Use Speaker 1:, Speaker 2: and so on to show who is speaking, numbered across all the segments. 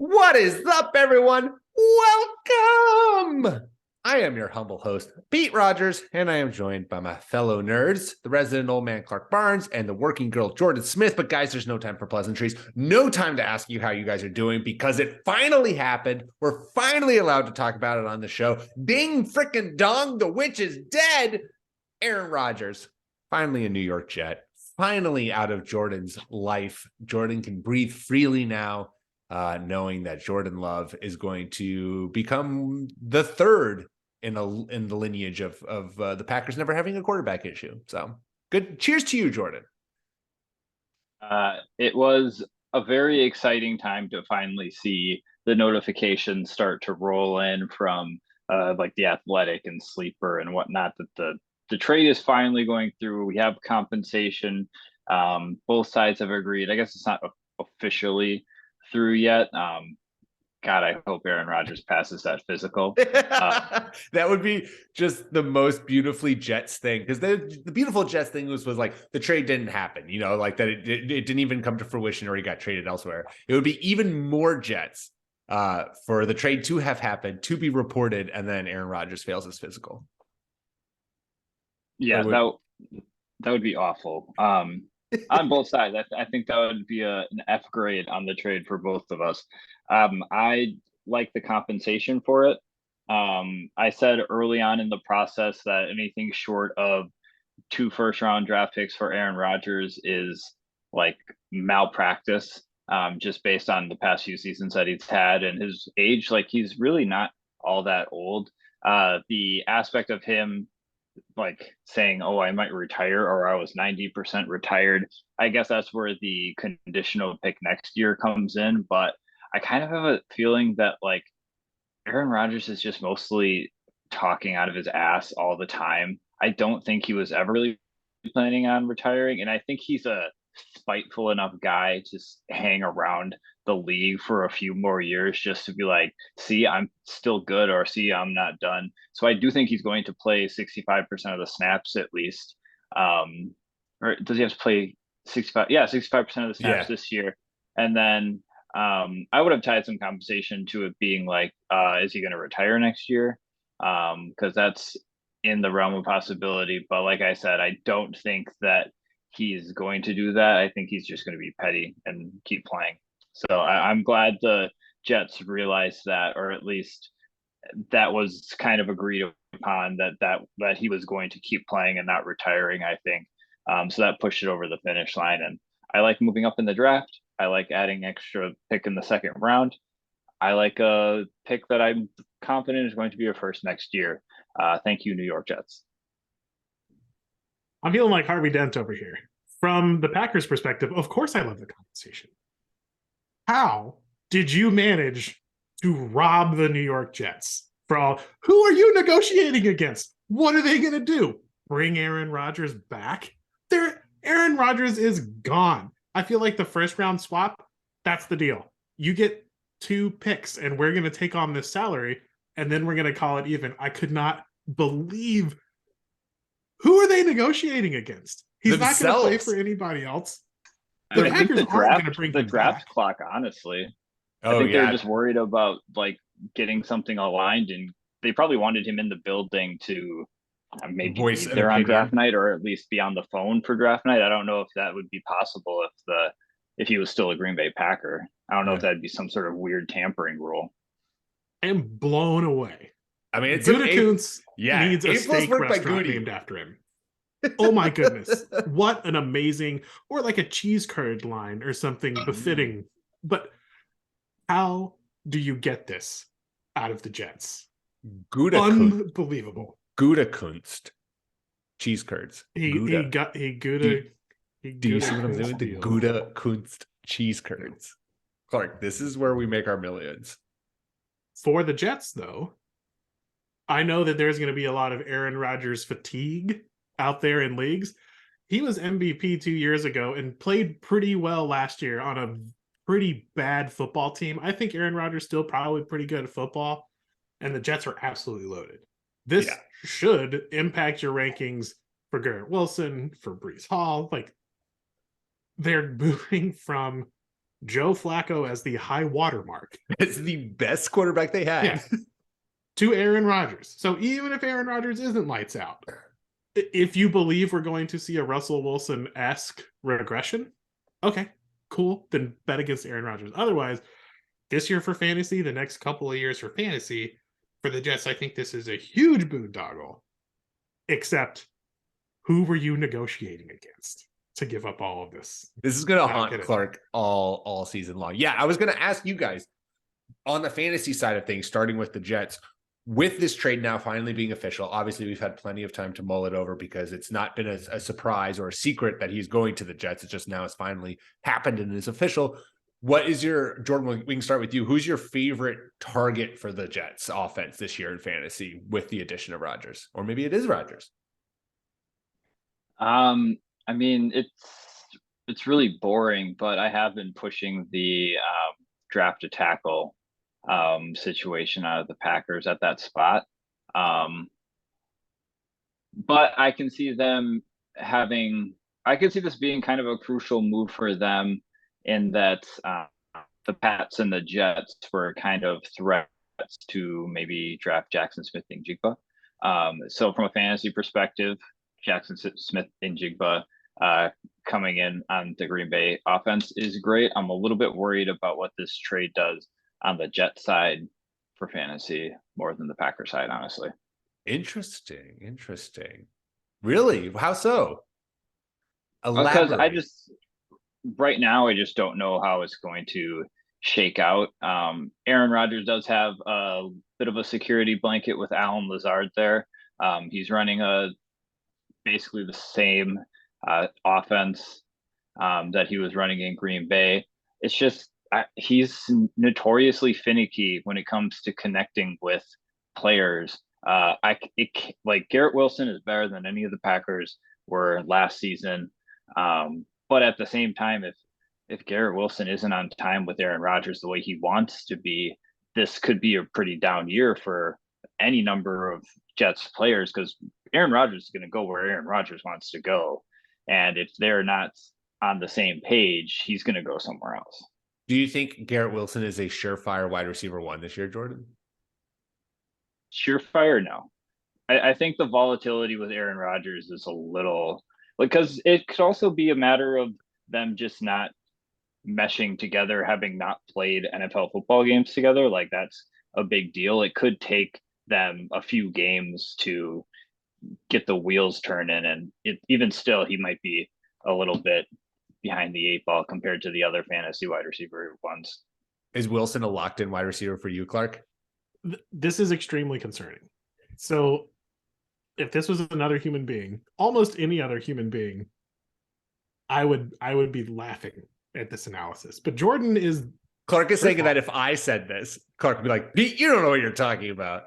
Speaker 1: What is up, everyone? Welcome! I am your humble host, Pete Rogers, and I am joined by my fellow nerds, the resident old man, Clark Barnes, and the working girl, Jordan Smith. But guys, there's no time for pleasantries. No time to ask you how you guys are doing because it finally happened. We're finally allowed to talk about it on the show. Ding frickin' dong, the witch is dead. Aaron Rodgers, finally a New York Jet, finally out of Jordan's life. Jordan can breathe freely now. Knowing that Jordan Love is going to become the third in the lineage of the Packers never having a quarterback issue. So good. Cheers to you, Jordan.
Speaker 2: It was a very exciting time to finally see the notifications start to roll in from like the Athletic and Sleeper and whatnot that the trade is finally going through. We have compensation. Both sides have agreed. I guess it's not officially through yet. God, I hope Aaron Rodgers passes that physical.
Speaker 1: That would be just the most beautifully Jets thing, because the beautiful Jets thing was like the trade didn't happen, like that it didn't even come to fruition or he got traded elsewhere. It would be even more Jets for the trade to have happened, to be reported, and then Aaron Rodgers fails his physical.
Speaker 2: Yeah, that would be awful. On both sides, I think that would be an F grade on the trade for both of us. I like the compensation for it. I said early on in the process that anything short of 2 first-round draft picks for Aaron Rodgers is like malpractice, just based on the past few seasons that he's had and his age. Like, he's really not all that old. The aspect of him like saying, "Oh, I might retire," or "I was 90% retired." I guess that's where the conditional pick next year comes in. But I kind of have a feeling that like Aaron Rodgers is just mostly talking out of his ass all the time. I don't think he was ever really planning on retiring, and I think he's a spiteful enough guy to hang around the league for a few more years just to be like, see, I'm still good, or see, I'm not done. So I do think he's going to play 65% of the snaps at least. Or does he have to play 65? Yeah, 65% of the snaps this year. And then I would have tied some compensation to it being like, is he going to retire next year? Because that's in the realm of possibility. But like I said, I don't think that he's going to do that. I think he's just going to be petty and keep playing. So I'm glad the Jets realized that, or at least that was kind of agreed upon, that he was going to keep playing and not retiring, I think. So that pushed it over the finish line. And I like moving up in the draft. I like adding extra pick in the second round. I like a pick that I'm confident is going to be a first next year. Thank you, New York Jets.
Speaker 3: I'm feeling like Harvey Dent over here. From the Packers' perspective, of course I love the compensation. How did you manage to rob the New York Jets? Who are you negotiating against? What are they going to do? Bring Aaron Rodgers back? Aaron Rodgers is gone. I feel like the first round swap, that's the deal. You get 2 picks and we're going to take on this salary and then we're going to call it even. I could not believe. Who are they negotiating against? He's not going to play for anybody else.
Speaker 2: The Packers aren't going to bring the draft clock, honestly. I think they're just worried about like getting something aligned, and they probably wanted him in the building to maybe be there on draft night, or at least be on the phone for draft night. I don't know if that would be possible if he was still a Green Bay Packer. I don't know if that'd be some sort of weird tampering rule.
Speaker 3: I'm blown away.
Speaker 1: I mean, it's
Speaker 3: Gutekunst needs a steak restaurant named after him. Oh my goodness. What an amazing, or like a cheese curd line or something befitting. But how do you get this out of the Jets? Unbelievable.
Speaker 1: Gutekunst. Cheese curds.
Speaker 3: Do you see what I'm
Speaker 1: doing? The Gutekunst cheese curds. Clark, this is where we make our millions.
Speaker 3: For the Jets, though, I know that there's going to be a lot of Aaron Rodgers fatigue out there in leagues. He was MVP 2 years ago and played pretty well last year on a pretty bad football team. I think Aaron Rodgers still probably pretty good at football, and the Jets are absolutely loaded. This should impact your rankings for Garrett Wilson, for Breece Hall. Like, they're moving from Joe Flacco as the high watermark.
Speaker 1: It's the best quarterback they had.
Speaker 3: Yeah. To Aaron Rodgers. So even if Aaron Rodgers isn't lights out, if you believe we're going to see a Russell Wilson-esque regression, okay, cool. Then bet against Aaron Rodgers. Otherwise, this year for fantasy, the next couple of years for fantasy, for the Jets, I think this is a huge boondoggle. Except, who were you negotiating against to give up all of this?
Speaker 1: This is going to haunt Clark all season long. Yeah, I was going to ask you guys on the fantasy side of things, starting with the Jets, with this trade now finally being official. Obviously, we've had plenty of time to mull it over because it's not been a surprise or a secret that he's going to the Jets. It just now has finally happened and is official. What is your, Jordan, we can start with you. Who's your favorite target for the Jets offense this year in fantasy with the addition of Rodgers? Or maybe it is Rodgers.
Speaker 2: I mean, it's really boring, but I have been pushing the draft to tackle situation out of the Packers at that spot. But I can see this being kind of a crucial move for them in that the Pats and the Jets were kind of threats to maybe draft Jackson Smith-Njigba. So from a fantasy perspective, Jackson Smith-Njigba coming in on the Green Bay offense is great. I'm a little bit worried about what this trade does on the Jet side for fantasy more than the Packer side, honestly.
Speaker 1: Interesting. Really? How so?
Speaker 2: Because right now, I just don't know how it's going to shake out. Aaron Rodgers does have a bit of a security blanket with Alan Lazard there. He's running basically the same offense that he was running in Green Bay. It's just he's notoriously finicky when it comes to connecting with players. Like Garrett Wilson is better than any of the Packers were last season. But at the same time, if Garrett Wilson isn't on time with Aaron Rodgers the way he wants to be, this could be a pretty down year for any number of Jets players because Aaron Rodgers is going to go where Aaron Rodgers wants to go. And if they're not on the same page, he's going to go somewhere else.
Speaker 1: Do you think Garrett Wilson is a surefire wide receiver one this year, Jordan?
Speaker 2: Surefire, no. I think the volatility with Aaron Rodgers is a little because it could also be a matter of them just not meshing together, having not played NFL football games together. Like that's a big deal. It could take them a few games to get the wheels turning, and even still, he might be a little bit behind the eight ball compared to the other fantasy wide receiver ones.
Speaker 1: Is Wilson a locked-in wide receiver for you, Clark?
Speaker 3: This is extremely concerning. So if this was another human being, almost any other human being, I would be laughing at this analysis. But Jordan is...
Speaker 1: Clark is saying that if I said this, Clark would be like, Pete, you don't know what you're talking about.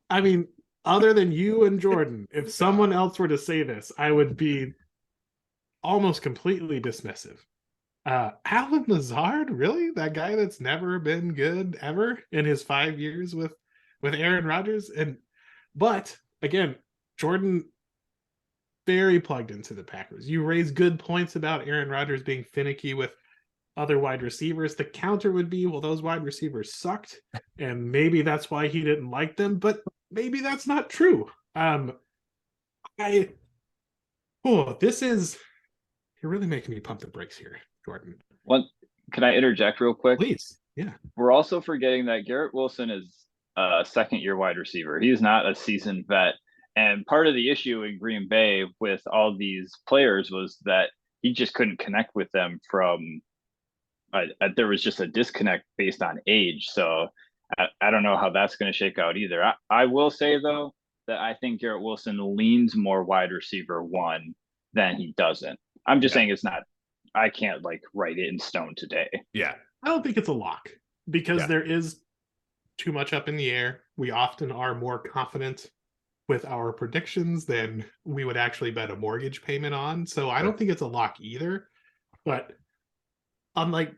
Speaker 3: I mean, other than you and Jordan, if someone else were to say this, I would be almost completely dismissive. Alan Lazard, really? That guy that's never been good ever in his 5 years with Aaron Rodgers? But again, Jordan very plugged into the Packers. You raise good points about Aaron Rodgers being finicky with other wide receivers. The counter would be, well, those wide receivers sucked, and maybe that's why he didn't like them, but maybe that's not true. You're really making me pump the brakes here, Jordan.
Speaker 2: Can I interject real quick?
Speaker 3: Please. Yeah.
Speaker 2: We're also forgetting that Garrett Wilson is a second-year wide receiver. He's not a seasoned vet. And part of the issue in Green Bay with all these players was that he just couldn't connect with them there was just a disconnect based on age. So I don't know how that's going to shake out either. I will say, though, that I think Garrett Wilson leans more wide receiver one than he doesn't. I'm just saying it's not, I can't write it in stone today.
Speaker 1: Yeah.
Speaker 3: I don't think it's a lock because there is too much up in the air. We often are more confident with our predictions than we would actually bet a mortgage payment on. So I don't think it's a lock either. But unlike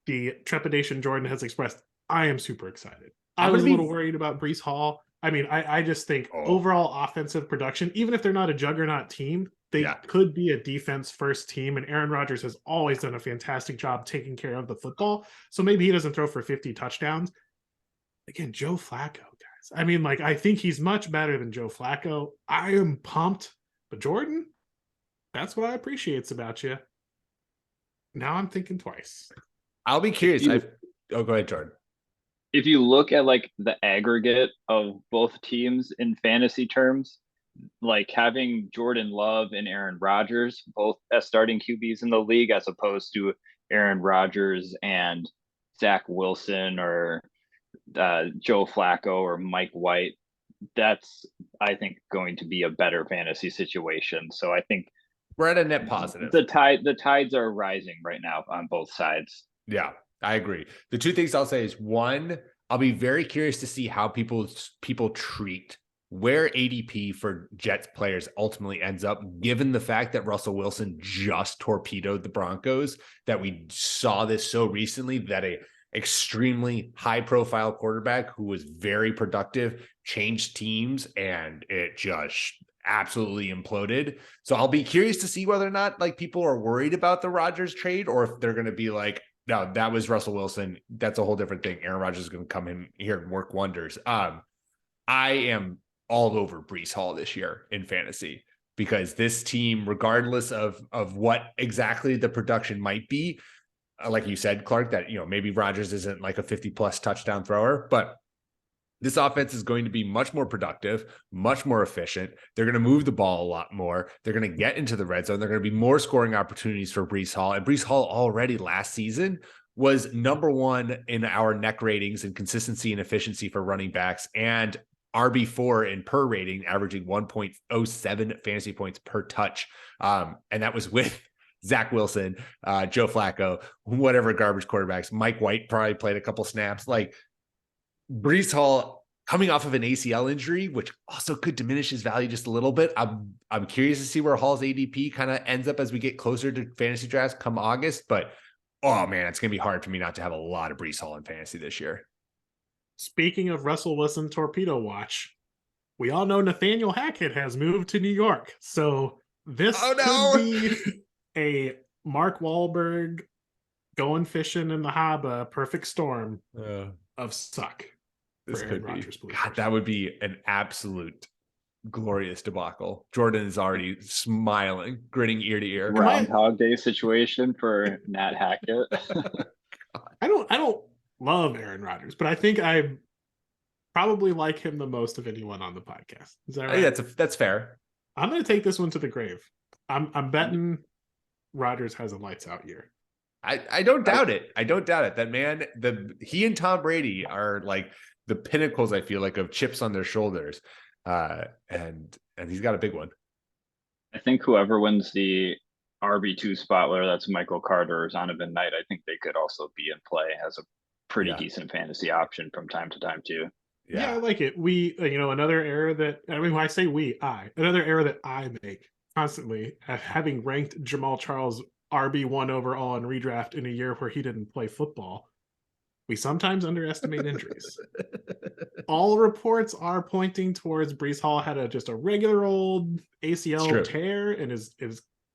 Speaker 3: the trepidation Jordan has expressed, I am super excited. I was a little worried about Breece Hall. I mean, I just think overall offensive production, even if they're not a juggernaut team, They
Speaker 1: Yeah.
Speaker 3: could be a defense first team, and Aaron Rodgers has always done a fantastic job taking care of the football. So maybe he doesn't throw for 50 touchdowns. Again, Joe Flacco, guys. I mean, like, I think he's much better than Joe Flacco. I am pumped. But Jordan, that's what I appreciate about you. Now I'm thinking twice.
Speaker 1: I'll be curious. Go ahead, Jordan.
Speaker 2: If you look at like the aggregate of both teams in fantasy terms, like having Jordan Love and Aaron Rodgers both as starting QBs in the league, as opposed to Aaron Rodgers and Zach Wilson or Joe Flacco or Mike White, that's, I think, going to be a better fantasy situation. So I think
Speaker 1: we're at a net positive.
Speaker 2: The tides are rising right now on both sides.
Speaker 1: Yeah, I agree. The two things I'll say is, one, I'll be very curious to see how people treat where ADP for Jets players ultimately ends up, given the fact that Russell Wilson just torpedoed the Broncos, that we saw this so recently, that a extremely high profile quarterback who was very productive changed teams and it just absolutely imploded. So I'll be curious to see whether or not like people are worried about the Rodgers trade, or if they're going to be like, no, that was Russell Wilson. That's a whole different thing. Aaron Rodgers is going to come in here and work wonders. I am all over Breece Hall this year in fantasy, because this team, regardless of what exactly the production might be, like you said, Clark, that, you know, maybe Rodgers isn't like a 50+ touchdown thrower, but this offense is going to be much more productive, much more efficient. They're going to move the ball a lot more. They're going to get into the red zone. They're going to be more scoring opportunities for Breece Hall. And Breece Hall already last season was number one in our neck ratings and consistency and efficiency for running backs, and RB4 in per rating, averaging 1.07 fantasy points per touch. And that was with Zach Wilson, Joe Flacco, whatever garbage quarterbacks. Mike White probably played a couple snaps. Like, Breece Hall coming off of an ACL injury, which also could diminish his value just a little bit. I'm curious to see where Hall's ADP kind of ends up as we get closer to fantasy drafts come August. But, oh man, it's going to be hard for me not to have a lot of Breece Hall in fantasy this year.
Speaker 3: Speaking of Russell Wilson torpedo watch, we all know Nathaniel Hackett has moved to New York. So this could be a Mark Wahlberg going fishing in the harbor, perfect storm of suck.
Speaker 1: This could be.
Speaker 3: Rodgers,
Speaker 1: God, that would be an absolute glorious debacle. Jordan is already smiling, grinning ear to ear.
Speaker 2: Groundhog Day situation for Nat Hackett.
Speaker 3: I don't love Aaron Rodgers, but I think I probably like him the most of anyone on the podcast. Is that right?
Speaker 1: Yeah, that's fair.
Speaker 3: I'm going to take this one to the grave. I'm betting Rodgers has a lights out year.
Speaker 1: I don't doubt it. I don't doubt it. That man, he and Tom Brady are like the pinnacles, I feel like, of chips on their shoulders. And he's got a big one.
Speaker 2: I think whoever wins the RB2 spot, whether that's Michael Carter or Zonovan Knight, I think they could also be in play as a pretty decent fantasy option from time to time too.
Speaker 3: Yeah, I like it. We, another error that, when I say another error that I make constantly, having ranked Jamal Charles RB1 overall in redraft in a year where he didn't play football, we sometimes underestimate injuries. All reports are pointing towards Breece Hall had just a regular old ACL tear and is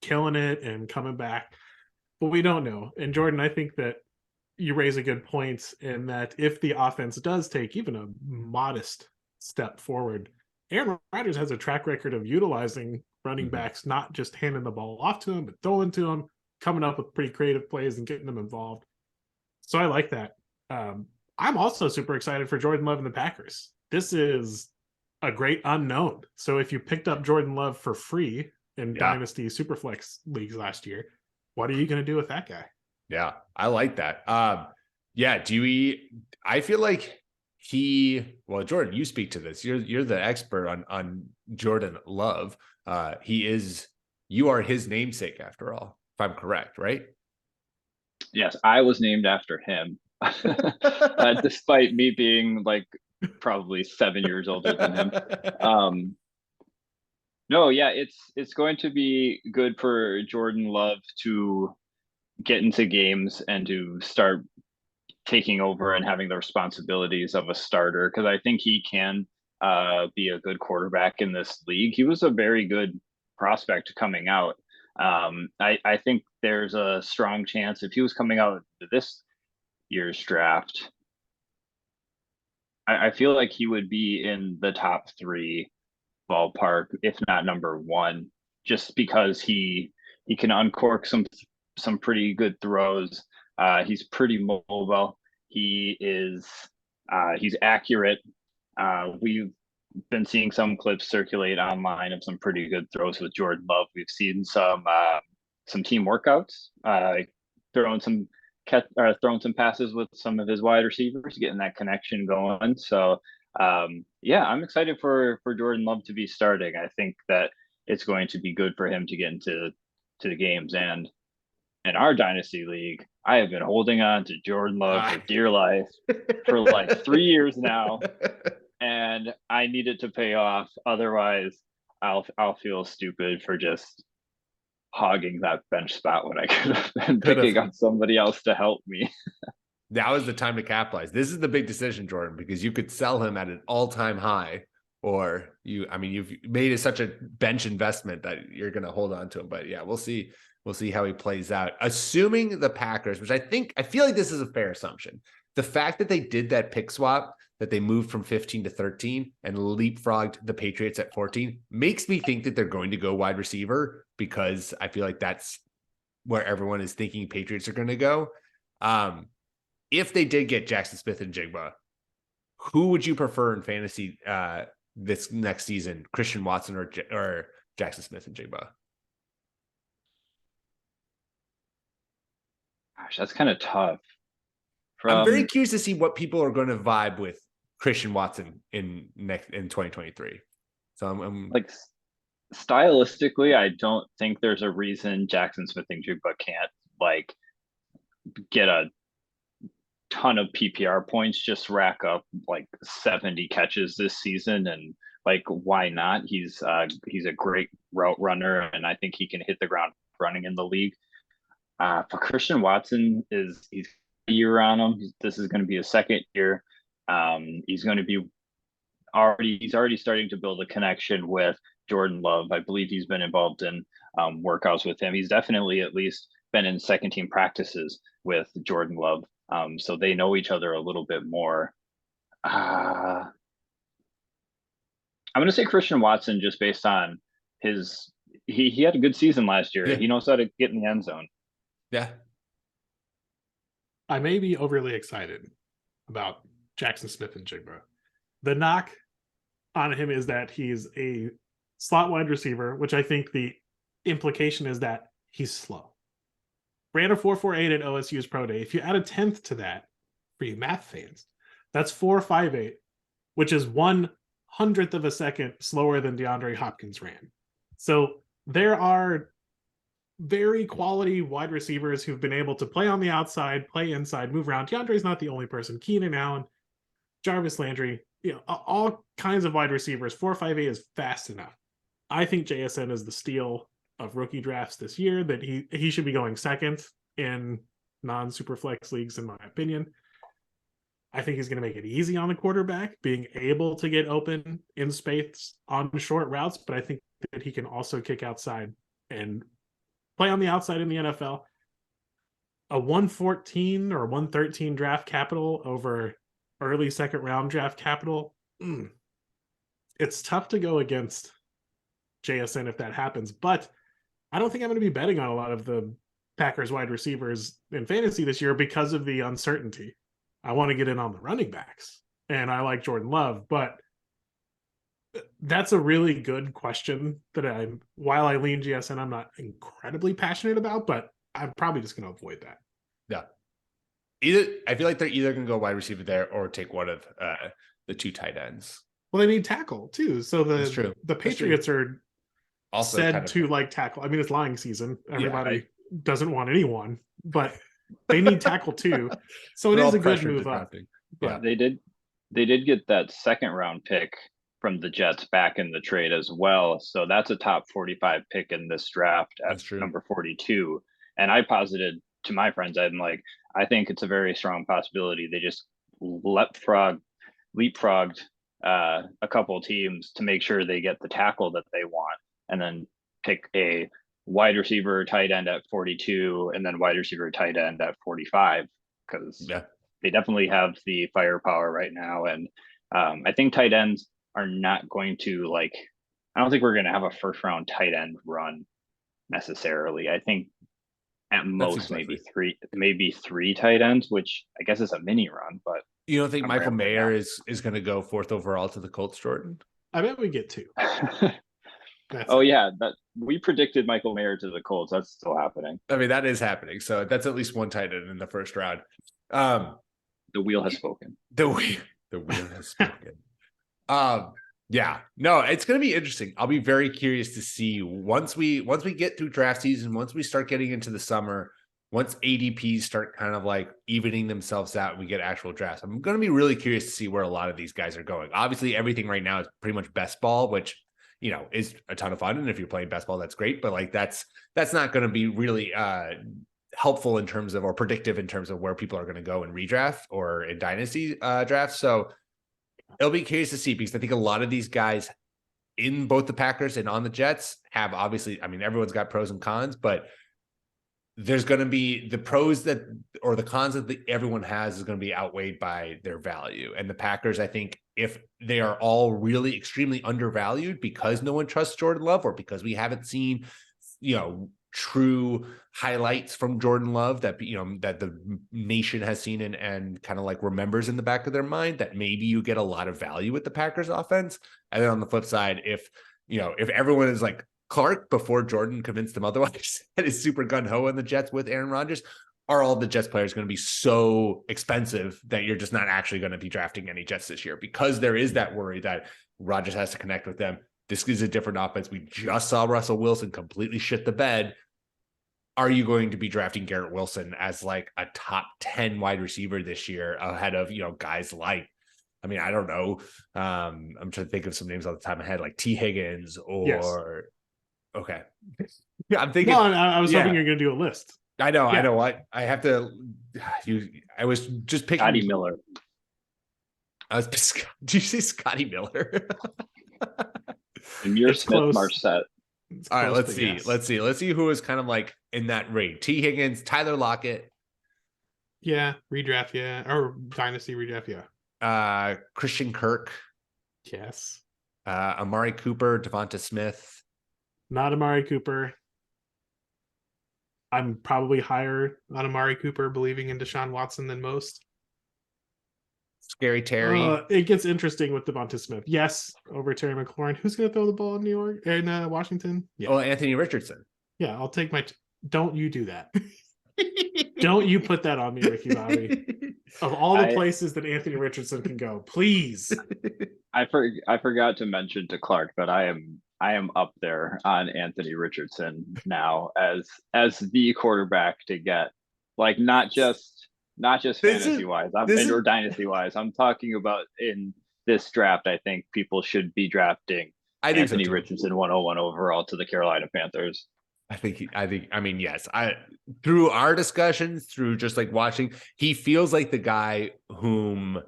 Speaker 3: killing it and coming back, but we don't know. And Jordan, I think that you raise a good point in that if the offense does take even a modest step forward, Aaron Rodgers has a track record of utilizing running backs, not just handing the ball off to him, but throwing to him, coming up with pretty creative plays and getting them involved. So I like that. I'm also super excited for Jordan Love and the Packers. This is a great unknown. So if you picked up Jordan Love for free in Dynasty Superflex leagues last year, what are you going to do with that guy?
Speaker 1: Yeah, I like that. I feel like Jordan, you speak to this. You're the expert on Jordan Love. You are his namesake after all, if I'm correct, right?
Speaker 2: Yes, I was named after him. Despite me being like probably 7 years older than him. It's going to be good for Jordan Love to get into games and to start taking over and having the responsibilities of a starter, because I think he can be a good quarterback in this league. He was a very good prospect coming out. I think there's a strong chance if he was coming out to this year's draft, I feel like he would be in the top 3 ballpark, if not number 1, just because he can uncork some pretty good throws. He's pretty mobile. He's accurate. We've been seeing some clips circulate online of some pretty good throws with Jordan Love. We've seen some team workouts, throwing some throwing some passes with some of his wide receivers, getting that connection going. So yeah, I'm excited for Jordan Love to be starting. I think that it's going to be good for him to get into the games. And in our dynasty league, I have been holding on to Jordan Love for dear life for like 3 years now, and I need it to pay off. Otherwise, I'll feel stupid for just hogging that bench spot when I could have been picking up somebody else to help me.
Speaker 1: That was the time to capitalize. This is the big decision, Jordan, because you could sell him at an all-time high, or you've made it such a bench investment that you're going to hold on to him. But yeah, we'll see. We'll see how he plays out. Assuming the Packers, which I feel like this is a fair assumption. The fact that they did that pick swap, that they moved from 15 to 13 and leapfrogged the Patriots at 14, makes me think that they're going to go wide receiver, because I feel like that's where everyone is thinking Patriots are going to go. If they did get Jackson Smith and Jigba, who would you prefer in fantasy this next season, Christian Watson or Jackson Smith and Jigba?
Speaker 2: Gosh, that's kind of tough.
Speaker 1: I'm very curious to see what people are going to vibe with Christian Watson in 2023. So I'm
Speaker 2: like, stylistically, I don't think there's a reason Jackson Smith and Jigba can't like get a ton of PPR points, just rack up like 70 catches this season, and like, why not? He's a great route runner, and I think he can hit the ground running in the league. But Christian Watson he's a year on him. This is going to be his second year. He's going to be already starting to build a connection with Jordan Love. I believe he's been involved in workouts with him. He's definitely at least been in second team practices with Jordan Love. So they know each other a little bit more. I'm going to say Christian Watson, just based on he had a good season last year. Yeah. He knows how to get in the end zone.
Speaker 1: Yeah.
Speaker 3: I may be overly excited about Jackson Smith and Jigba. The knock on him is that he's a slot wide receiver, which I think the implication is that he's slow. Ran a 4.48 at OSU's pro day. If you add a 10th to that, for you math fans, that's 4.58, which is 1/100th of a second slower than DeAndre Hopkins ran. So there are very quality wide receivers who've been able to play on the outside, play inside, move around. DeAndre's not the only person. Keenan Allen, Jarvis Landry, all kinds of wide receivers. 4.58 is fast enough. I think JSN is the steal of rookie drafts this year, that he should be going second in non-superflex leagues, in my opinion. I think he's going to make it easy on the quarterback, being able to get open in space on short routes, but I think that he can also kick outside and play on the outside in the NFL. A 114 or 113 draft capital over early second round draft capital. It's tough to go against JSN if that happens, but I don't think I'm going to be betting on a lot of the Packers wide receivers in fantasy this year because of the uncertainty. I want to get in on the running backs, and I like Jordan Love, but that's a really good question that while I lean JSN, I'm not incredibly passionate about, but I'm probably just going to avoid that.
Speaker 1: Yeah. I feel like they're either going to go wide receiver there or take one of the two tight ends.
Speaker 3: Well, they need tackle too. So the Patriots are
Speaker 1: also
Speaker 3: said to like tackle. I mean, it's lying season. Everybody doesn't want anyone, but they need tackle too. So it is a good move up.
Speaker 2: But they did get that second round pick from the Jets back in the trade as well. So that's a top 45 pick in this draft at number 42. And I posited to my friends, I think it's a very strong possibility they just leapfrogged a couple of teams to make sure they get the tackle that they want, and then pick a wide receiver, tight end at 42, and then wide receiver, tight end at 45, because they definitely have the firepower right now. And I think tight ends are not going to I don't think we're going to have a first round tight end run necessarily. I think at most maybe three tight ends, which I guess is a mini run. But
Speaker 1: you don't think Michael Mayer is going to go 4th overall to the Colts, Jordan?
Speaker 3: I bet we get 2.
Speaker 2: Yeah, that we predicted Michael Mayer to the Colts. That's still happening.
Speaker 1: I mean, that is happening. So that's at least one tight end in the first round.
Speaker 2: The wheel has spoken.
Speaker 1: The wheel has spoken. Yeah, no, it's going to be interesting. I'll be very curious to see once we get through draft season, once we start getting into the summer, once ADPs start kind of evening themselves out and we get actual drafts. I'm going to be really curious to see where a lot of these guys are going. Obviously, everything right now is pretty much best ball, which, is a ton of fun. And if you're playing best ball, that's great. But that's not going to be really helpful in terms of, or predictive in terms of where people are going to go in redraft or in dynasty drafts. So it'll be curious to see, because I think a lot of these guys in both the Packers and on the Jets have obviously, I mean, everyone's got pros and cons, but there's going to be the pros or the cons that everyone has is going to be outweighed by their value. And the Packers, I think, if they are all really extremely undervalued because no one trusts Jordan Love, or because we haven't seen, true highlights from Jordan Love that that the nation has seen and kind of remembers in the back of their mind, that maybe you get a lot of value with the Packers offense. And then on the flip side, if everyone is like Clark before Jordan convinced them otherwise and is super gun-ho in the Jets with Aaron Rodgers, are all the Jets players going to be so expensive that you're just not actually going to be drafting any Jets this year, because there is that worry that Rodgers has to connect with them. This is a different offense. We just saw Russell Wilson completely shit the bed. Are you going to be drafting Garrett Wilson as a top 10 wide receiver this year ahead of, guys I don't know. I'm trying to think of some names off the top of my head, like T. Higgins or, yes. Okay. Yeah, I'm thinking.
Speaker 3: No, I was hoping you're going to do a list.
Speaker 1: I know. I have to. I was just picking
Speaker 2: Scotty Miller.
Speaker 1: Did you say Scotty Miller?
Speaker 2: Amir Smith Marset.
Speaker 1: All right, let's see who is kind of in that range. T. Higgins, Tyler Lockett.
Speaker 3: Yeah, redraft, yeah. Or dynasty redraft,
Speaker 1: yeah. Christian Kirk.
Speaker 3: Yes.
Speaker 1: Amari Cooper, Devonta Smith.
Speaker 3: Not Amari Cooper. I'm probably higher on Amari Cooper believing in Deshaun Watson than most.
Speaker 1: Scary Terry.
Speaker 3: It gets interesting with Devonta Smith. Yes, over Terry McLaurin. Who's going to throw the ball in New York and Washington?
Speaker 1: Yeah. Well, Anthony Richardson.
Speaker 3: Yeah, I'll take my. Don't you do that? Don't you put that on me, Ricky Bobby? Of all the places that Anthony Richardson can go, please.
Speaker 2: I forgot to mention to Clark that I am up there on Anthony Richardson now as the quarterback to get, not just fantasy wise, or dynasty wise. I'm talking about in this draft. I think people should be drafting Anthony Richardson 101 overall to the Carolina Panthers.
Speaker 1: Yes. Through our discussions, through just watching, he feels like the guy whom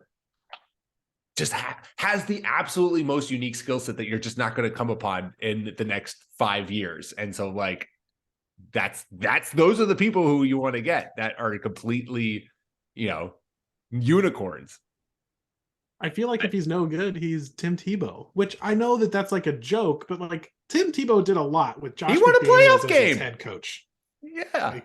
Speaker 1: just has the absolutely most unique skill set that you're just not going to come upon in the next 5 years. And so those are the people who you want to get, that are completely, unicorns.
Speaker 3: I feel like if he's no good, he's Tim Tebow, which I know that's a joke, but Tim Tebow did a lot with Josh.
Speaker 1: He won a playoff game
Speaker 3: as head coach.
Speaker 1: Yeah.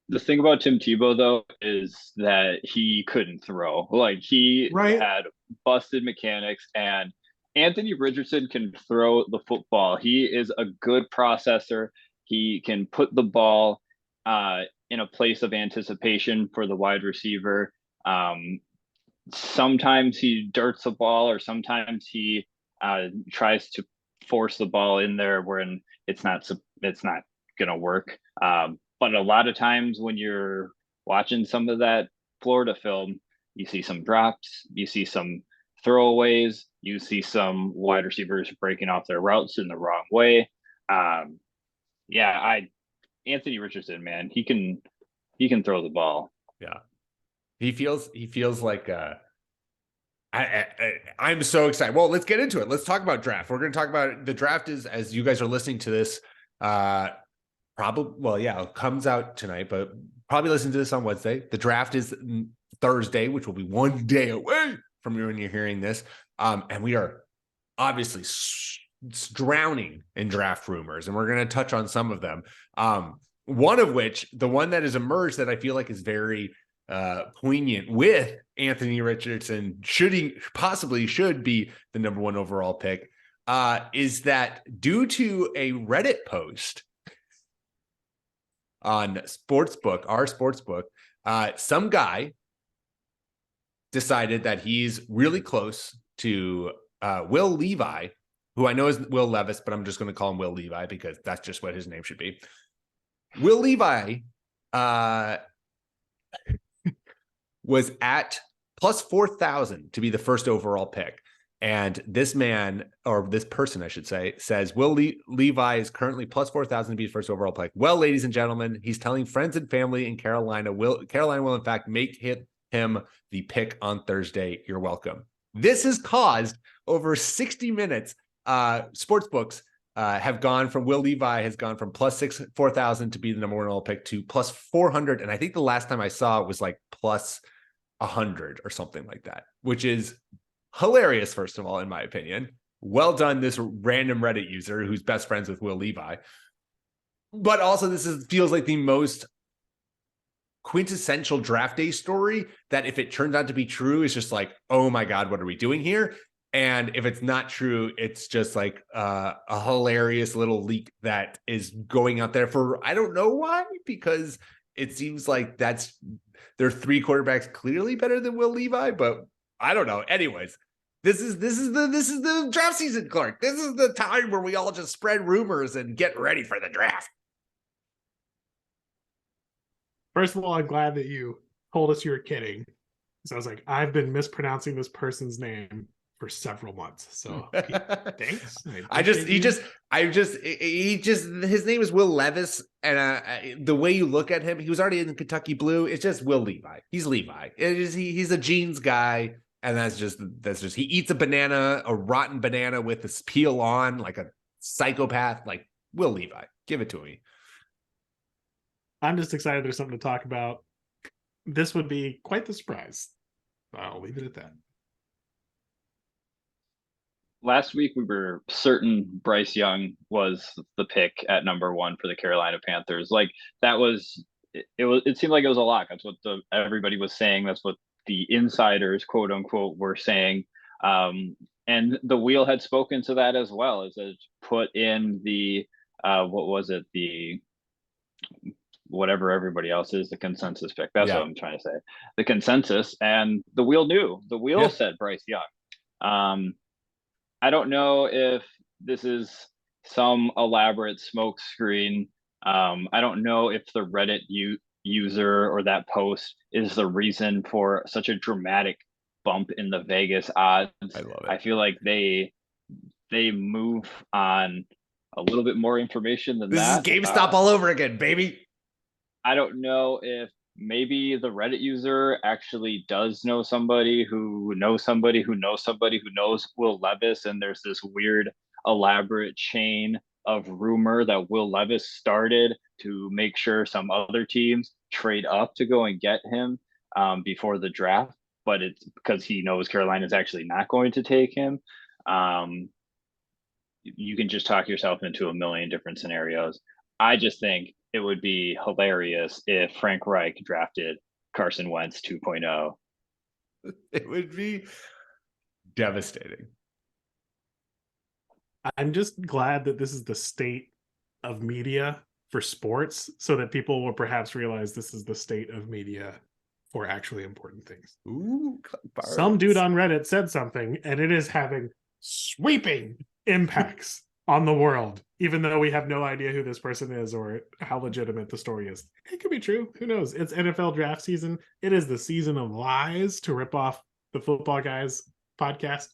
Speaker 2: The thing about Tim Tebow though is that he couldn't throw. He had busted mechanics, and Anthony Richardson can throw the football. He is a good processor. He can put the ball in a place of anticipation for the wide receiver. Sometimes he dirts the ball, or sometimes he tries to force the ball in there when it's not going to work. But a lot of times when you're watching some of that Florida film, you see some drops, you see some throwaways, you see some wide receivers breaking off their routes in the wrong way. Anthony Richardson, man, he can throw the ball.
Speaker 1: Yeah. He feels like I'm so excited. Well, let's get into it. Let's talk about draft. We're going to talk about the draft is, as you guys are listening to this, probably, well, yeah, it comes out tonight, but probably listen to this on Wednesday. The draft is Thursday, which will be one day away from when you're hearing this. And we are obviously drowning in draft rumors, and we're going to touch on some of them. One of which, the one that has emerged that I feel like is very poignant with Anthony Richardson should be the number 1 overall pick, is that due to a Reddit post on our sportsbook, some guy decided that he's really close to Will Levi, who I know is Will Levis, but I'm just going to call him Will Levi because that's just what his name should be. Will Levi was at plus 4,000 to be the first overall pick. And this man, or this person, I should say, says Will Levi is currently plus 4,000 to be the first overall pick. Well, ladies and gentlemen, he's telling friends and family in Carolina will in fact make him the pick on Thursday. You're welcome. This has caused over 60 minutes. Sportsbooks have gone from Will Levi has gone from plus 4,000 to be the number 1 overall pick to plus 400. And I think the last time I saw it was like plus 100 or something like that, which is hilarious, first of all, in my opinion. Well done, this random Reddit user who's best friends with Will Levi. But also, feels like the most quintessential draft day story that if it turns out to be true, is just like, oh my God, what are we doing here? And if it's not true, it's just like a hilarious little leak that is going out there for, I don't know why, because it seems like there are 3 quarterbacks clearly better than Will Levi, but I don't know. Anyways, this is the draft season, Clark. This is the time where we all just spread rumors and get ready for the draft.
Speaker 3: First of all, I'm glad that you told us you were kidding. So I was like, I've been mispronouncing this person's name for several months. So thanks.
Speaker 1: His name is Will Levis. And the way you look at him, he was already in Kentucky Blue. It's just Will Levi. He's Levi. He's a jeans guy. And that's just, he eats a rotten banana with the peel on, like a psychopath, like Will Levi. Give it to me.
Speaker 3: I'm just excited there's something to talk about. This would be quite the surprise. I'll leave it at that.
Speaker 2: Last week, we were certain Bryce Young was the pick at number 1 for the Carolina Panthers. Like that was, it seemed like it was a lock. That's what everybody was saying. That's what the insiders, quote unquote, were saying. And the wheel had spoken to that as well, as it put in the, what was it? The, whatever everybody else is, the consensus pick. That's what I'm trying to say. The consensus, and the wheel knew. The wheel said Bryce Young. I don't know if this is some elaborate smoke screen. I don't know if the Reddit user or that post is the reason for such a dramatic bump in the Vegas odds.
Speaker 1: I love it.
Speaker 2: I feel like they move on a little bit more information than that.
Speaker 1: This is GameStop all over again, baby.
Speaker 2: I don't know if maybe the Reddit user actually does know somebody who knows somebody who knows somebody who knows Will Levis, and there's this weird elaborate chain of rumor that Will Levis started to make sure some other teams trade up to go and get him before the draft, but it's because he knows Carolina is actually not going to take him. You can just talk yourself into a million different scenarios. I just think it would be hilarious if Frank Reich drafted Carson Wentz 2.0.
Speaker 1: It would be devastating.
Speaker 3: I'm just glad that this is the state of media for sports, so that people will perhaps realize this is the state of media for actually important things.
Speaker 1: Ooh,
Speaker 3: some dude on Reddit said something, and it is having sweeping impacts on the world, even though we have no idea who this person is or how legitimate the story is. It could be true. Who knows? It's NFL draft season. It is the season of lies, to rip off the Football Guys podcast.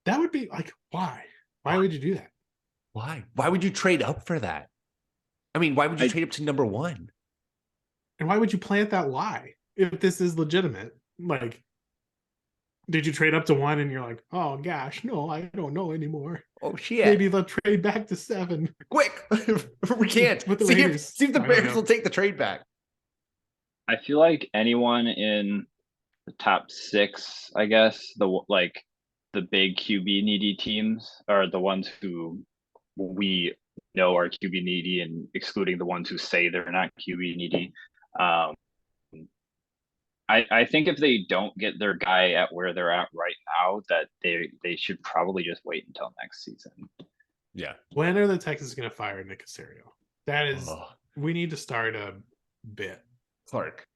Speaker 3: That would be like, why? Why would you do that?
Speaker 1: Why? Why would you trade up for that? I mean, why would you trade up to number 1?
Speaker 3: And why would you plant that lie if this is legitimate? Like, Did you trade up to 1 and you're like, oh gosh, no, I don't know anymore.
Speaker 1: Oh shit!
Speaker 3: Maybe they'll trade back to 7.
Speaker 1: Quick, we can't.
Speaker 3: With the
Speaker 1: see
Speaker 3: Raiders.
Speaker 1: if the Bears will take the trade back.
Speaker 2: I feel like anyone in the top 6, I guess, the big QB needy teams are the ones who we know are QB needy, and excluding the ones who say they're not QB needy. I think if they don't get their guy at where they're at right now, that they should probably just wait until next season.
Speaker 1: Yeah.
Speaker 3: When are the Texans going to fire Nick Caserio? That is, we need to start a bit.
Speaker 1: Clark,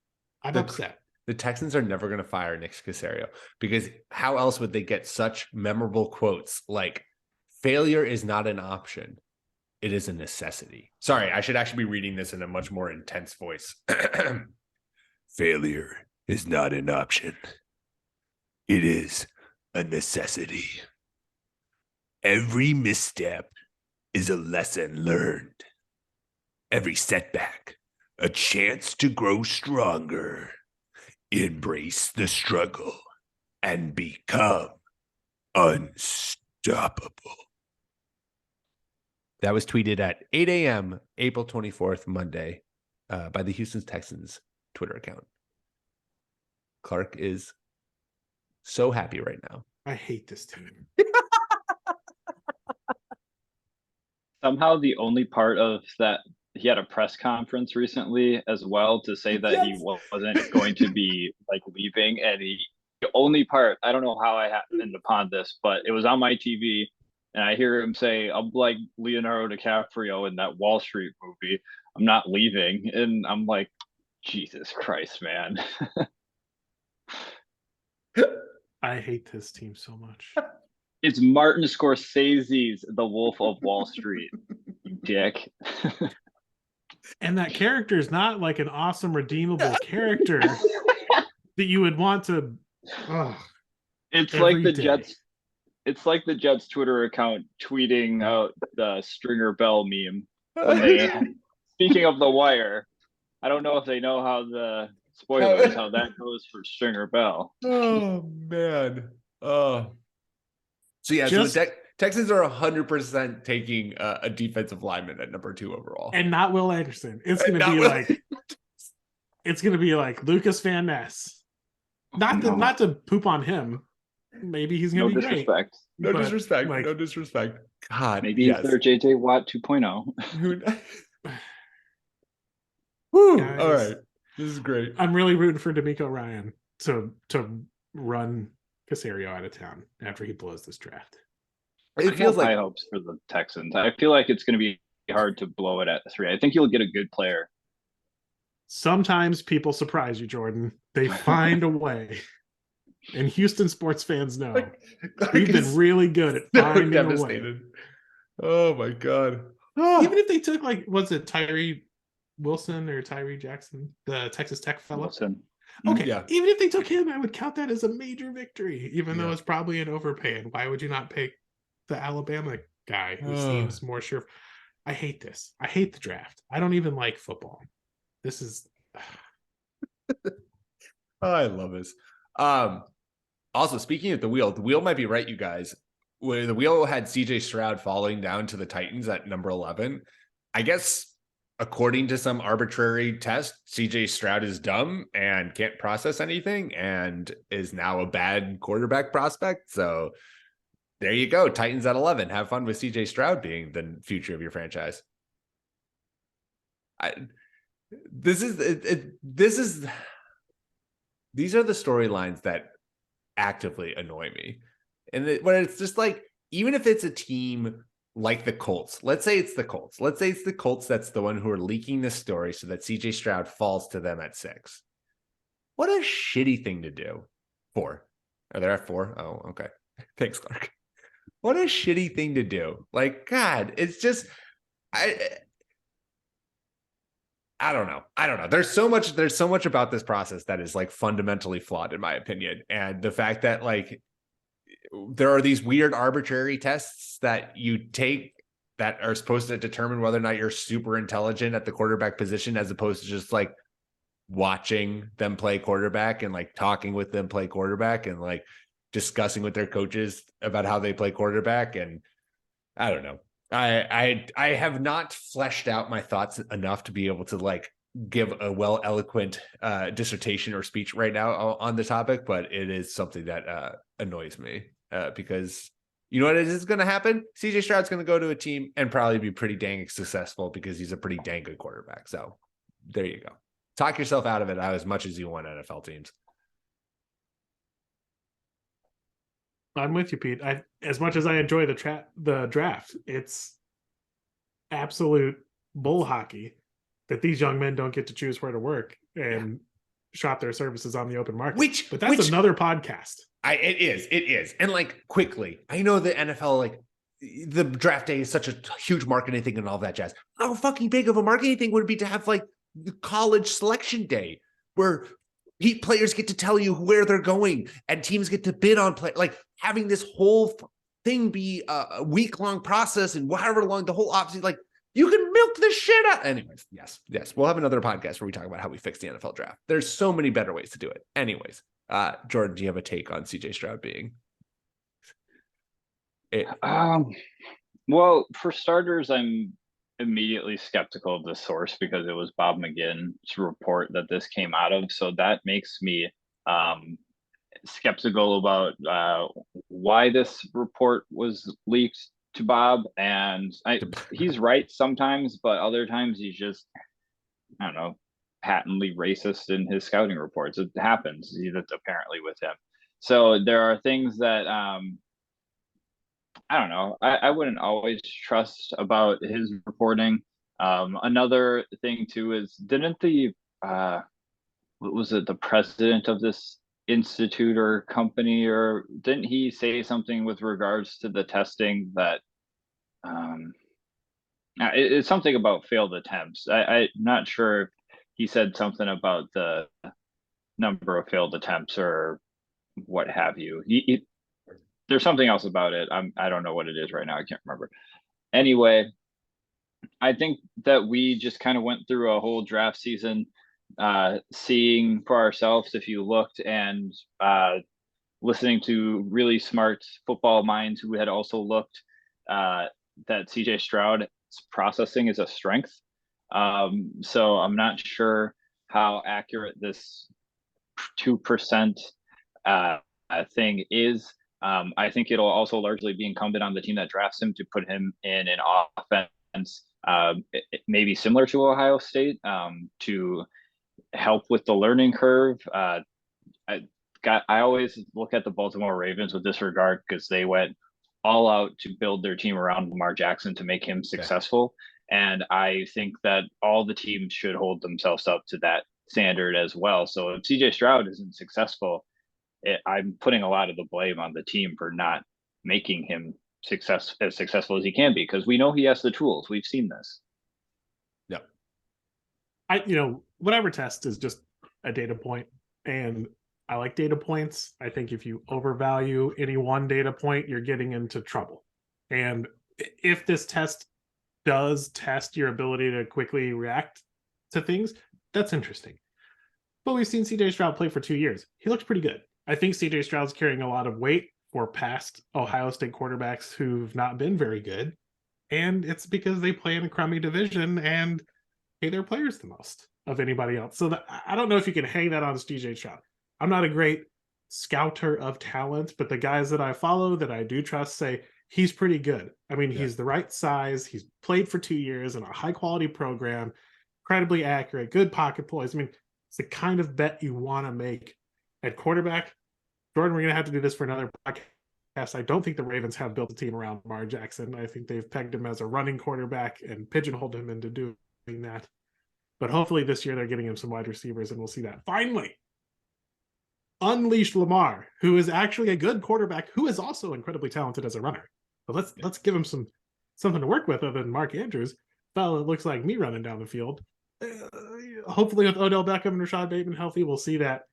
Speaker 3: I'm upset.
Speaker 1: The Texans are never going to fire Nick Caserio, because how else would they get such memorable quotes like, failure is not an option, it is a necessity. Sorry, I should actually be reading this in a much more intense voice. Failure is not an option, it is a necessity. Every misstep is a lesson learned. Every setback, a chance to grow stronger. Embrace the struggle and become unstoppable. That was tweeted at 8 a.m. April 24th, Monday, by the Houston Texans Twitter account. Clark is so happy right now.
Speaker 3: I hate this team.
Speaker 2: Somehow the only part of that, he had a press conference recently as well to say that he wasn't going to be like leaving, and the only part, I don't know how I happened upon this, but it was on my TV, and I hear him say, I'm like Leonardo DiCaprio in that Wall Street movie, I'm not leaving. And I'm like, Jesus Christ, man.
Speaker 3: I hate this team so much.
Speaker 2: It's Martin Scorsese's The Wolf of Wall Street, you dick.
Speaker 3: And that character is not like an awesome, redeemable character that you would want to.
Speaker 2: It's like the Jets. It's like the Jets Twitter account tweeting out the Stringer Bell meme. Speaking of The Wire, I don't know if they know how the spoilers, how that goes for Stringer Bell.
Speaker 1: Oh man. So yeah, so the Texans are 100% taking a defensive lineman at number 2 overall,
Speaker 3: and not Will Anderson. It's going to be like, it's going to be like Lucas Van Ness. Not to poop on him. Maybe he's going to be
Speaker 2: disrespect.
Speaker 3: great.
Speaker 1: No disrespect. No disrespect. God,
Speaker 2: maybe he's their JJ Watt 2.0.
Speaker 1: Woo!
Speaker 3: Guys,
Speaker 1: all right, this is great.
Speaker 3: I'm really rooting for D'Amico Ryan to run Caserio out of town after he blows this draft.
Speaker 1: It feels like
Speaker 2: high hopes for the Texans. I feel like it's going to be hard to blow it at 3. I think you'll get a good player.
Speaker 3: Sometimes people surprise you, Jordan. They find a way. And Houston sports fans know we've been really good at finding a way.
Speaker 1: Oh my God.
Speaker 3: Even if they took, like, was it Tyree Wilson or Tyree Jackson, the Texas Tech fellow?
Speaker 2: Wilson.
Speaker 3: Okay,
Speaker 1: yeah.
Speaker 3: Even if they took him, I would count that as a major victory, even though it's probably an overpay. And why would you not pick the Alabama guy who seems more sure? I hate this. I hate the draft. I don't even like football. This is...
Speaker 1: I love this. Also, speaking of the wheel might be right, you guys. Where the wheel had CJ Stroud falling down to the Titans at number 11. I guess, according to some arbitrary test, CJ Stroud is dumb and can't process anything and is now a bad quarterback prospect. So there you go. Titans at 11. Have fun with CJ Stroud being the future of your franchise. These are the storylines that actively annoy me. And when it's just like, even if it's a team like the Colts, let's say it's the Colts. Let's say it's the Colts that's the one who are leaking this story so that CJ Stroud falls to them at 6. What a shitty thing to do. 4. Are they at 4? Oh, okay. Thanks, Clark. What a shitty thing to do. Like, God, it's just, I don't know. There's so much about this process that is like fundamentally flawed in my opinion. And the fact that like there are these weird arbitrary tests that you take that are supposed to determine whether or not you're super intelligent at the quarterback position, as opposed to just like watching them play quarterback and like talking with them play quarterback. And like, discussing with their coaches about how they play quarterback. And I don't know. I have not fleshed out my thoughts enough to be able to like give a eloquent dissertation or speech right now on the topic, but it is something that annoys me because you know what is going to happen? CJ Stroud's going to go to a team and probably be pretty dang successful because he's a pretty dang good quarterback. So there you go. Talk yourself out of it as much as you want NFL teams.
Speaker 3: I'm with you, Pete. As much as I enjoy the draft, it's absolute bull hockey that these young men don't get to choose where to work and shop their services on the open market. But that's another podcast.
Speaker 1: It is. And like quickly, I know the NFL, like the draft day is such a huge marketing thing and all that jazz. How fucking big of a marketing thing would it be to have like the college selection day where players get to tell you where they're going and teams get to bid on play, like having this whole thing be a week-long process and however long the whole offseason, like you can milk this shit out. Anyways, yes. We'll have another podcast where we talk about how we fix the NFL draft. There's so many better ways to do it. Anyways, Jordan, do you have a take on CJ Stroud being?
Speaker 2: Well, for starters, I'm immediately skeptical of the source because it was Bob McGinn's report that this came out of. So that makes me skeptical about why this report was leaked to Bob. And he's right sometimes, but other times he's just, I don't know, patently racist in his scouting reports. It happens. That's apparently with him. So there are things that I don't know. I wouldn't always trust about his reporting. Another thing too is didn't the what was it, the president of this institute or company, or didn't he say something with regards to the testing that it's something about failed attempts. I'm not sure if he said something about the number of failed attempts or what have you. There's something else about it. I don't know what it is right now. I can't remember. Anyway, I think that we just kind of went through a whole draft season seeing for ourselves, if you looked, and listening to really smart football minds who had also looked, that CJ Stroud's processing is a strength. So I'm not sure how accurate this 2% thing is. I think it'll also largely be incumbent on the team that drafts him to put him in an offense maybe similar to Ohio State to help with the learning curve. I always look at the Baltimore Ravens with this regard because they went all out to build their team around Lamar Jackson to make him successful. And I think that all the teams should hold themselves up to that standard as well. So if CJ Stroud isn't successful, I'm putting a lot of the blame on the team for not making him as successful as he can be, because we know he has the tools. We've seen this.
Speaker 3: Yeah. Whatever test is just a data point, and I like data points. I think if you overvalue any one data point, you're getting into trouble. And if this test does test your ability to quickly react to things, that's interesting. But we've seen CJ Stroud play for 2 years. He looks pretty good. I think CJ Stroud's carrying a lot of weight for past Ohio State quarterbacks who've not been very good. And it's because they play in a crummy division and pay their players the most of anybody else. So I don't know if you can hang that on CJ Stroud. I'm not a great scouter of talent, but the guys that I follow that I do trust say he's pretty good. I mean, he's the right size. He's played for 2 years in a high quality program, incredibly accurate, good pocket poise. I mean, it's the kind of bet you want to make at quarterback. Jordan, we're going to have to do this for another podcast. I don't think the Ravens have built a team around Lamar Jackson. I think they've pegged him as a running quarterback and pigeonholed him into doing that. But hopefully this year they're getting him some wide receivers, and we'll see that. Finally, unleash Lamar, who is actually a good quarterback, who is also incredibly talented as a runner. But let's give him something to work with other than Mark Andrews. Fellow, it looks like me running down the field. Hopefully with Odell Beckham and Rashad Bateman healthy, we'll see that.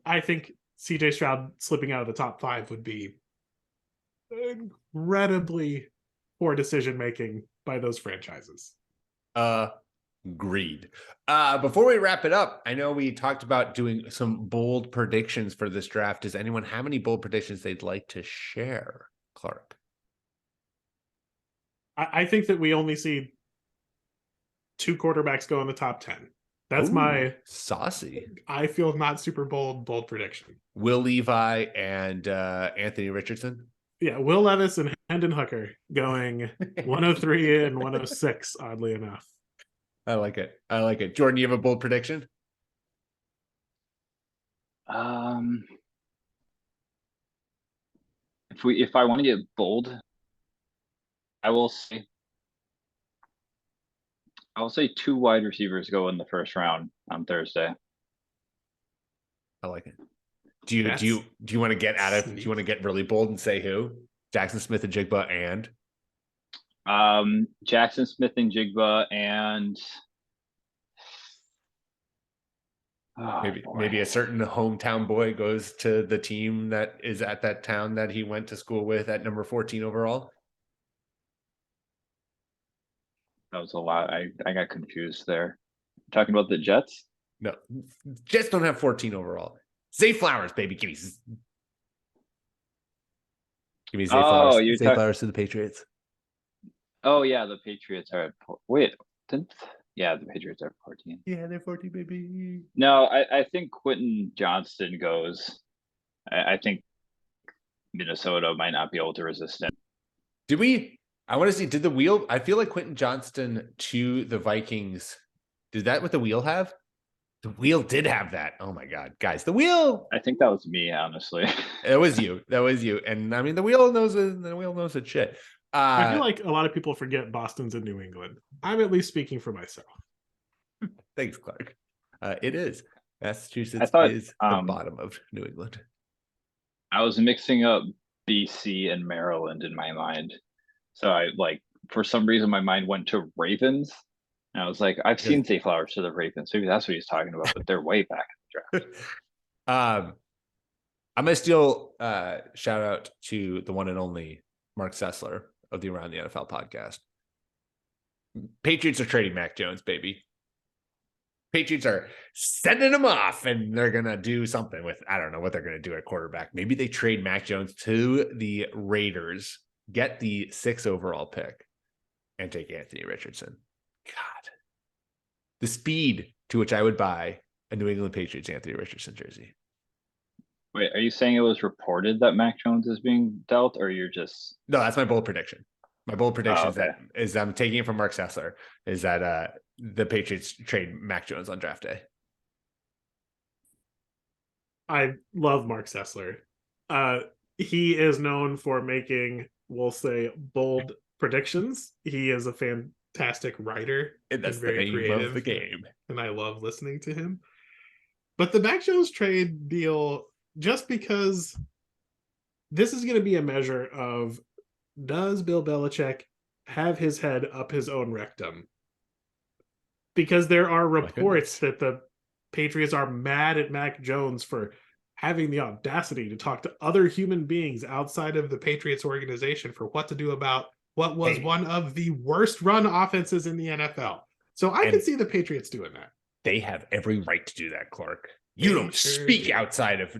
Speaker 3: I think CJ Stroud slipping out of the top 5 would be incredibly poor decision making by those franchises.
Speaker 1: Agreed. Before we wrap it up, I know we talked about doing some bold predictions for this draft. Does anyone have any bold predictions they'd like to share, Clark?
Speaker 3: I think that we only see 2 quarterbacks go in the top 10. That's my
Speaker 1: saucy.
Speaker 3: I feel not super bold prediction.
Speaker 1: Will Levi and Anthony Richardson.
Speaker 3: Yeah, Will Levis and Hendon Hooker going 103 and 106, oddly enough.
Speaker 1: I like it. I like it. Jordan, you have a bold prediction?
Speaker 2: If I want to get bold, I will say 2 wide receivers go in the first round on Thursday.
Speaker 1: I like it. Do you want to get out of? Do you want to get really bold and say who? Jackson Smith and Jigba and
Speaker 2: Jackson Smith and Jigba and
Speaker 1: maybe a certain hometown boy goes to the team that is at that town that he went to school with at number 14 overall.
Speaker 2: That was a lot. I got confused there. Talking about the Jets?
Speaker 1: No, Jets don't have 14 overall. Zay Flowers, baby. Give me Zay Flowers. Zay Flowers to the Patriots.
Speaker 2: Oh, yeah. The Patriots are the Patriots are 14.
Speaker 1: Yeah, they're 14, baby.
Speaker 2: No, I think Quentin Johnston goes. I think Minnesota might not be able to resist him.
Speaker 1: I want to see, did the wheel, I feel like Quentin Johnston to the Vikings, did that what the wheel have? The wheel did have that. Oh my God, guys, the wheel.
Speaker 2: I think that was me, honestly.
Speaker 1: That was you. And I mean, the wheel knows its shit.
Speaker 3: I feel like a lot of people forget Boston's in New England. I'm at least speaking for myself.
Speaker 1: Thanks, Clark. It is. Massachusetts is the bottom of New England.
Speaker 2: I was mixing up BC and Maryland in my mind. So for some reason, my mind went to Ravens. And I was like, I've seen Zay Flowers to the Ravens. Maybe that's what he's talking about, but they're way back in the draft.
Speaker 1: I'm going to steal shout out to the one and only Mark Sessler of the Around the NFL podcast. Patriots are trading Mac Jones, baby. Patriots are sending him off, and they're going to do something with, I don't know what they're going to do at quarterback. Maybe they trade Mac Jones to the Raiders, get the 6th overall pick, and take Anthony Richardson. God. The speed to which I would buy a New England Patriots Anthony Richardson jersey.
Speaker 2: Wait, are you saying it was reported that Mac Jones is being dealt, or you're just...
Speaker 1: No, that's my bold prediction. My bold prediction is I'm taking it from Mark Sessler, is that the Patriots trade Mac Jones on draft day.
Speaker 3: I love Mark Sessler. He is known for making, we'll say, bold predictions. He is a fantastic writer
Speaker 1: and that's
Speaker 3: very
Speaker 1: the
Speaker 3: creative
Speaker 1: of the game.
Speaker 3: And I love listening to him. But the Mac Jones trade deal, just because this is going to be a measure of, does Bill Belichick have his head up his own rectum? Because there are reports that the Patriots are mad at Mac Jones for having the audacity to talk to other human beings outside of the Patriots organization for what to do about what was one of the worst run offenses in the NFL. So I can see the Patriots doing that.
Speaker 1: They have every right to do that, Clark. You don't speak outside of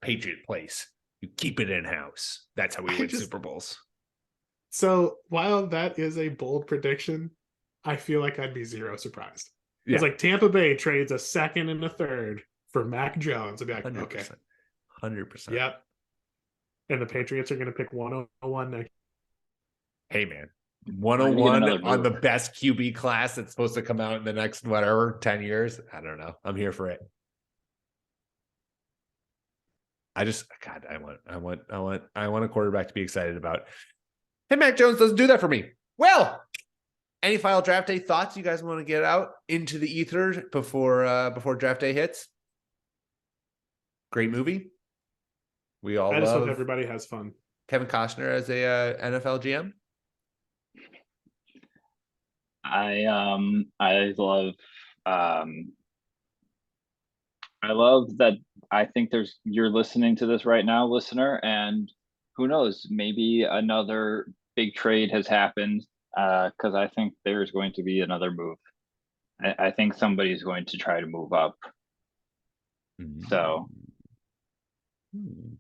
Speaker 1: Patriot place. You keep it in house. That's how we win Super Bowls.
Speaker 3: So while that is a bold prediction, I feel like I'd be zero surprised. It's like Tampa Bay trades a 2nd and a 3rd for Mac Jones. I'd be like, 100%. Okay.
Speaker 1: 100%.
Speaker 3: Yep. And the Patriots are going to pick 101 next.
Speaker 1: Hey, man. 101 on the best QB class that's supposed to come out in the next, 10 years. I don't know. I'm here for it. I want a quarterback to be excited about. Hey, Mac Jones doesn't do that for me. Well, any final draft day thoughts you guys want to get out into the ether before draft day hits? Great movie. I just hope
Speaker 3: everybody has fun.
Speaker 1: Kevin Costner as a NFL GM.
Speaker 2: I love that. I think you're listening to this right now, listener, and who knows, maybe another big trade has happened, because I think there's going to be another move. I think somebody's going to try to move up. So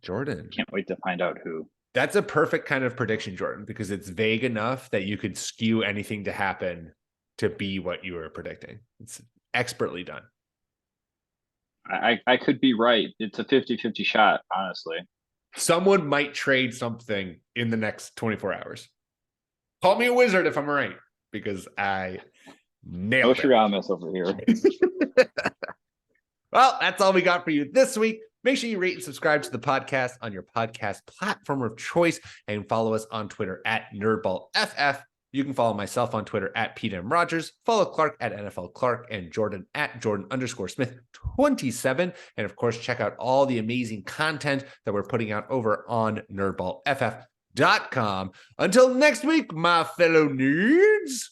Speaker 1: Jordan.
Speaker 2: Can't wait to find out who.
Speaker 1: That's a perfect kind of prediction, Jordan, because it's vague enough that you could skew anything to happen to be what you were predicting. It's expertly done.
Speaker 2: I could be right. It's a 50-50 shot, honestly.
Speaker 1: Someone might trade something in the next 24 hours. Call me a wizard if I'm right, because I nailed it.
Speaker 2: Nostradamus over here.
Speaker 1: Well, that's all we got for you this week. Make sure you rate and subscribe to the podcast on your podcast platform of choice and follow us on Twitter at NerdBallFF. You can follow myself on Twitter at Pete M. Rogers, follow Clark at NFL Clark, and Jordan at Jordan_Smith27. And of course, check out all the amazing content that we're putting out over on NerdBallFF.com. Until next week, my fellow nerds.